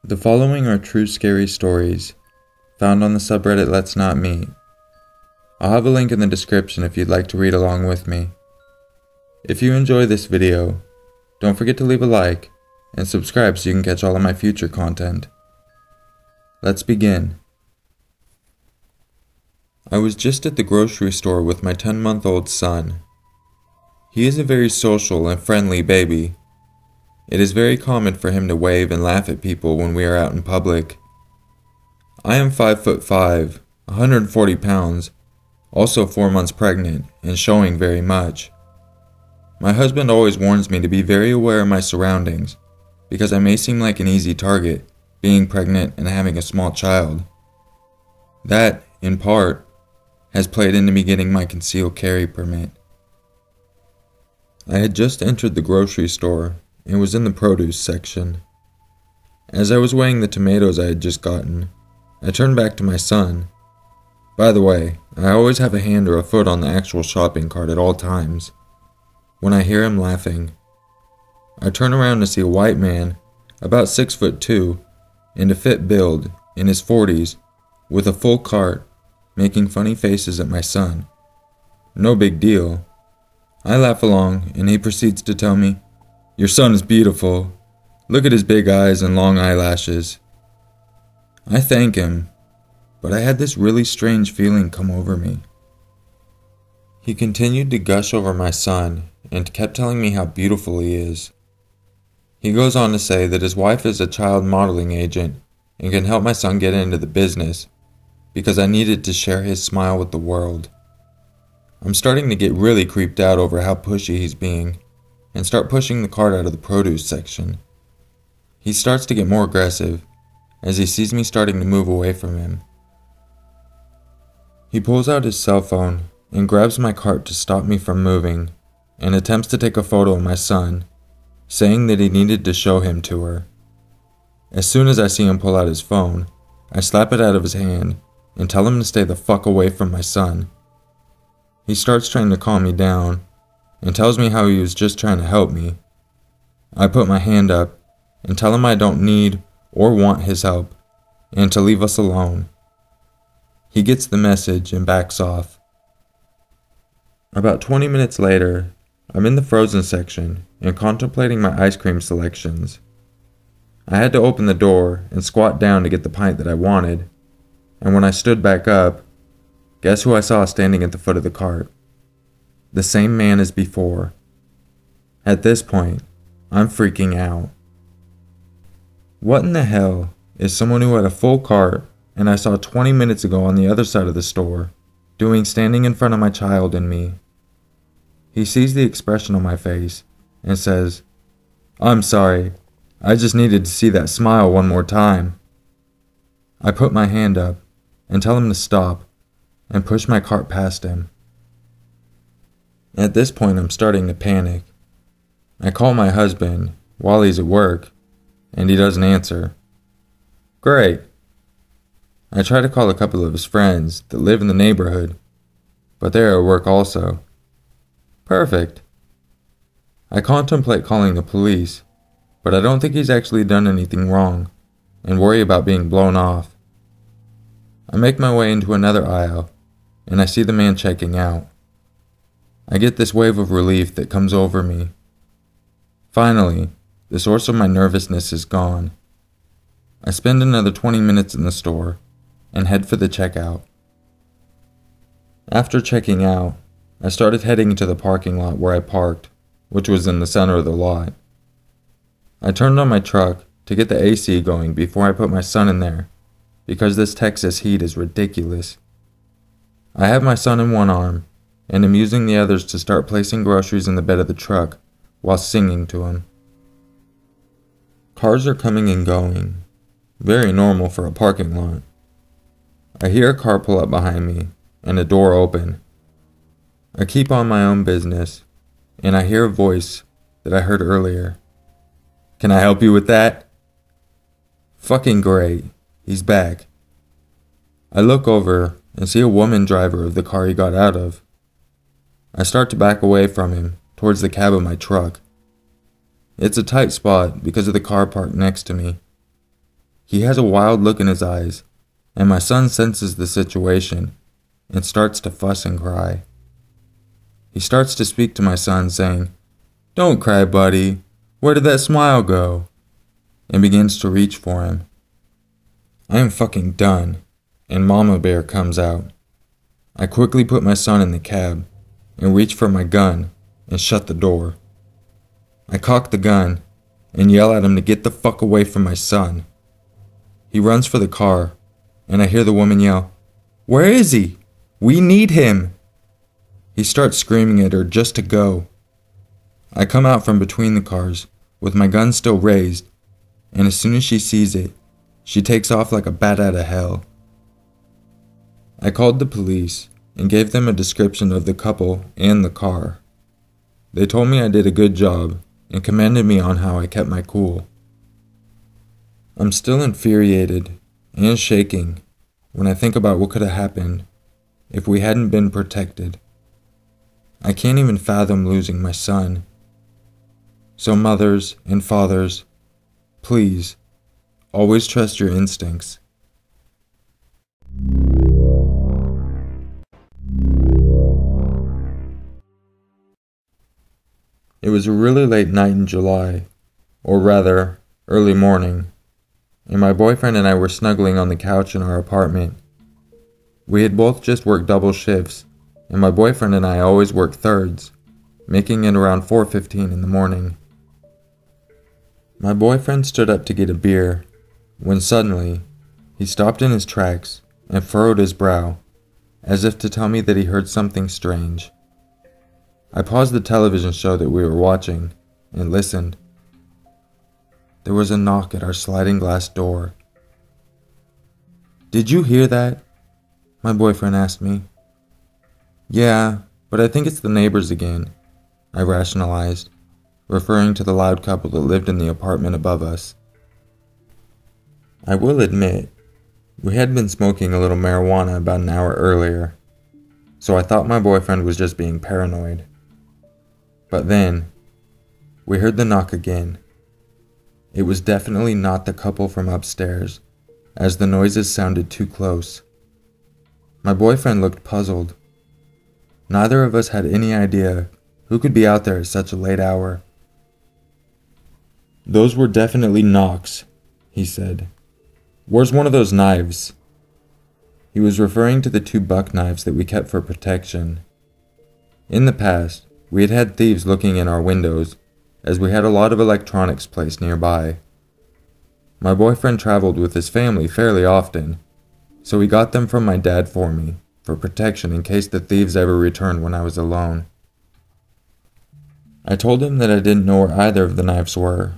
The following are true scary stories found on the subreddit Let's Not Meet. I'll have a link in the description if you'd like to read along with me. If you enjoy this video, don't forget to leave a like and subscribe so you can catch all of my future content. Let's begin. I was just at the grocery store with my 10-month-old son. He is a very social and friendly baby. It is very common for him to wave and laugh at people when we are out in public. I am 5'5", 140 pounds, also 4 months pregnant, and showing very much. My husband always warns me to be very aware of my surroundings, because I may seem like an easy target, being pregnant and having a small child. That, in part, has played into me getting my concealed carry permit. I had just entered the grocery store and was in the produce section. As I was weighing the tomatoes I had just gotten, I turned back to my son. By the way, I always have a hand or a foot on the actual shopping cart at all times. When I hear him laughing, I turn around to see a white man, about 6'2", and a fit build, in his 40s, with a full cart, making funny faces at my son. No big deal. I laugh along, and he proceeds to tell me, "Your son is beautiful. Look at his big eyes and long eyelashes." I thank him, but I had this really strange feeling come over me. He continued to gush over my son and kept telling me how beautiful he is. He goes on to say that his wife is a child modeling agent and can help my son get into the business because I needed to share his smile with the world. I'm starting to get really creeped out over how pushy he's being and start pushing the cart out of the produce section. He starts to get more aggressive as he sees me starting to move away from him. He pulls out his cell phone and grabs my cart to stop me from moving and attempts to take a photo of my son, saying that he needed to show him to her. As soon as I see him pull out his phone, I slap it out of his hand and tell him to stay the fuck away from my son. He starts trying to calm me down and tells me how he was just trying to help me. I put my hand up and tell him I don't need or want his help and to leave us alone. He gets the message and backs off. About 20 minutes later, I'm in the frozen section and contemplating my ice cream selections. I had to open the door and squat down to get the pint that I wanted, and when I stood back up, guess who I saw standing at the foot of the cart? The same man as before. At this point, I'm freaking out. What in the hell is someone who had a full cart and I saw 20 minutes ago on the other side of the store doing standing in front of my child and me? He sees the expression on my face and says, "I'm sorry, I just needed to see that smile one more time." I put my hand up and tell him to stop and push my cart past him. At this point, I'm starting to panic. I call my husband while he's at work, and he doesn't answer. Great. I try to call a couple of his friends that live in the neighborhood, but they're at work also. Perfect. I contemplate calling the police, but I don't think he's actually done anything wrong, and worry about being blown off. I make my way into another aisle, and I see the man checking out. I get this wave of relief that comes over me. Finally, the source of my nervousness is gone. I spend another 20 minutes in the store and head for the checkout. After checking out, I started heading to the parking lot where I parked, which was in the center of the lot. I turned on my truck to get the AC going before I put my son in there, because this Texas heat is ridiculous. I have my son in one arm, and am using the others to start placing groceries in the bed of the truck while singing to him. Cars are coming and going, very normal for a parking lot. I hear a car pull up behind me, and a door open. I keep on my own business, and I hear a voice that I heard earlier. "Can I help you with that?" Fucking great, he's back. I look over and see a woman driver of the car he got out of. I start to back away from him, towards the cab of my truck. It's a tight spot because of the car parked next to me. He has a wild look in his eyes, and my son senses the situation and starts to fuss and cry. He starts to speak to my son, saying, "Don't cry, buddy. Where did that smile go?" and begins to reach for him. I am fucking done, and Mama Bear comes out. I quickly put my son in the cab and reach for my gun and shut the door. I cock the gun and yell at him to get the fuck away from my son. He runs for the car, and I hear the woman yell, "Where is he? We need him!" He starts screaming at her just to go. I come out from between the cars with my gun still raised, and as soon as she sees it, she takes off like a bat out of hell. I called the police and gave them a description of the couple and the car. They told me I did a good job and commended me on how I kept my cool. I'm still infuriated and shaking when I think about what could have happened if we hadn't been protected. I can't even fathom losing my son. So mothers and fathers, please, always trust your instincts. It was a really late night in July, or rather, early morning, and my boyfriend and I were snuggling on the couch in our apartment. We had both just worked double shifts, and my boyfriend and I always worked thirds, making it around 4:15 in the morning. My boyfriend stood up to get a beer, when suddenly, he stopped in his tracks and furrowed his brow, as if to tell me that he heard something strange. I paused the television show that we were watching and listened. There was a knock at our sliding glass door. "Did you hear that?" my boyfriend asked me. "Yeah, but I think it's the neighbors again," I rationalized, referring to the loud couple that lived in the apartment above us. I will admit, we had been smoking a little marijuana about an hour earlier, so I thought my boyfriend was just being paranoid. But then, we heard the knock again. It was definitely not the couple from upstairs, as the noises sounded too close. My boyfriend looked puzzled. Neither of us had any idea who could be out there at such a late hour. "Those were definitely knocks," he said. "Where's one of those knives?" He was referring to the 2 buck knives that we kept for protection. In the past, we had had thieves looking in our windows, as we had a lot of electronics placed nearby. My boyfriend traveled with his family fairly often, so he got them from my dad for me, for protection in case the thieves ever returned when I was alone. I told him that I didn't know where either of the knives were,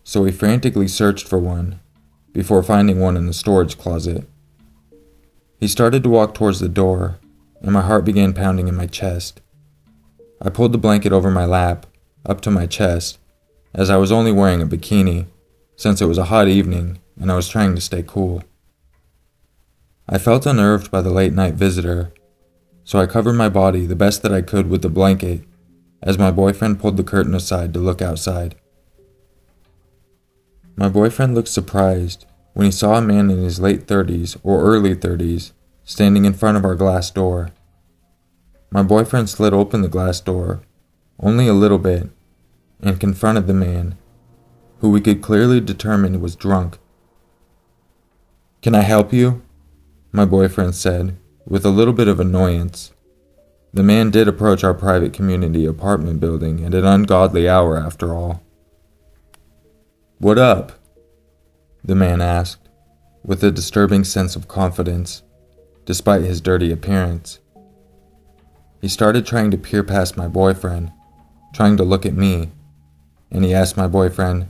so he frantically searched for one, before finding one in the storage closet. He started to walk towards the door, and my heart began pounding in my chest. I pulled the blanket over my lap, up to my chest, as I was only wearing a bikini, since it was a hot evening and I was trying to stay cool. I felt unnerved by the late-night visitor, so I covered my body the best that I could with the blanket, as my boyfriend pulled the curtain aside to look outside. My boyfriend looked surprised when he saw a man in his late 30s or early 30s standing in front of our glass door. My boyfriend slid open the glass door, only a little bit, and confronted the man, who we could clearly determine was drunk. "Can I help you?" my boyfriend said, with a little bit of annoyance. The man did approach our private community apartment building at an ungodly hour after all. "What up?" the man asked, with a disturbing sense of confidence, despite his dirty appearance. He started trying to peer past my boyfriend, trying to look at me, and he asked my boyfriend,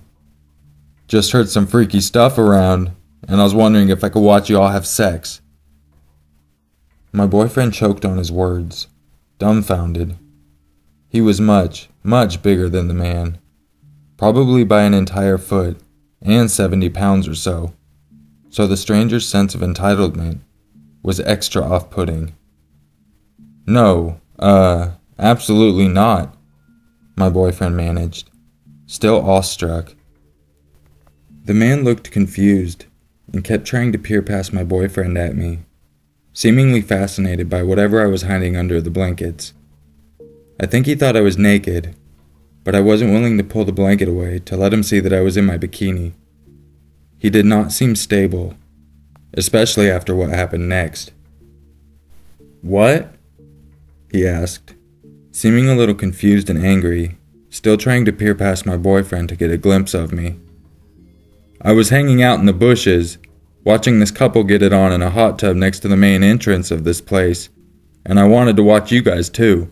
"Just heard some freaky stuff around, and I was wondering if I could watch you all have sex." My boyfriend choked on his words, dumbfounded. He was much, much bigger than the man, probably by an entire foot and 70 pounds or so the stranger's sense of entitlement was extra off-putting. "No, absolutely not," my boyfriend managed, still awestruck. The man looked confused and kept trying to peer past my boyfriend at me, seemingly fascinated by whatever I was hiding under the blankets. I think he thought I was naked, but I wasn't willing to pull the blanket away to let him see that I was in my bikini. He did not seem stable, especially after what happened next. "What?" he asked, seeming a little confused and angry, still trying to peer past my boyfriend to get a glimpse of me. "I was hanging out in the bushes, watching this couple get it on in a hot tub next to the main entrance of this place, and I wanted to watch you guys too."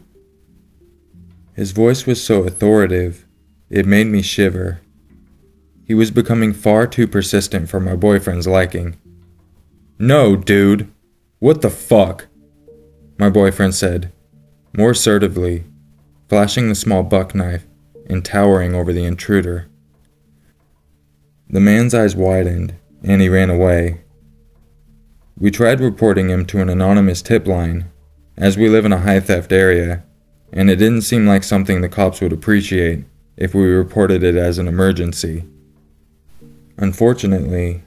His voice was so authoritative, it made me shiver. He was becoming far too persistent for my boyfriend's liking. "No, dude. What the fuck?" my boyfriend said, more assertively, flashing the small buck knife and towering over the intruder. The man's eyes widened, and he ran away. We tried reporting him to an anonymous tip line, as we live in a high theft area, and it didn't seem like something the cops would appreciate if we reported it as an emergency. Unfortunately,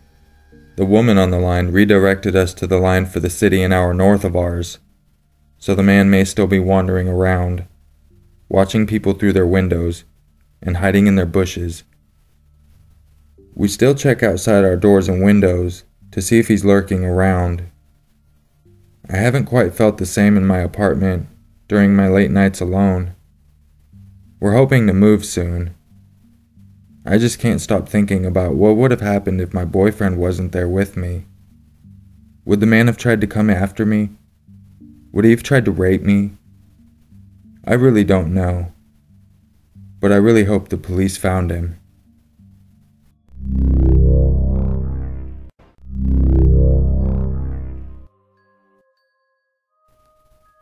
the woman on the line redirected us to the line for the city an hour north of ours, so the man may still be wandering around, watching people through their windows and hiding in their bushes. We still check outside our doors and windows to see if he's lurking around. I haven't quite felt the same in my apartment during my late nights alone. We're hoping to move soon. I just can't stop thinking about what would have happened if my boyfriend wasn't there with me. Would the man have tried to come after me? Would he have tried to rape me? I really don't know. But I really hope the police found him.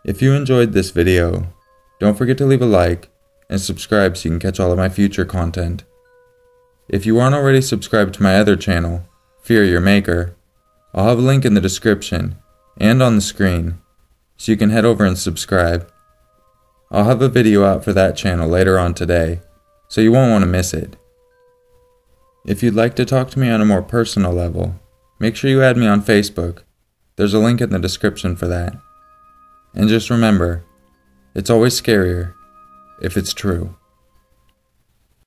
If you enjoyed this video, don't forget to leave a like and subscribe so you can catch all of my future content. If you aren't already subscribed to my other channel, Fear Your Maker, I'll have a link in the description and on the screen, so you can head over and subscribe. I'll have a video out for that channel later on today, so you won't want to miss it. If you'd like to talk to me on a more personal level, make sure you add me on Facebook. There's a link in the description for that. And just remember, it's always scarier if it's true.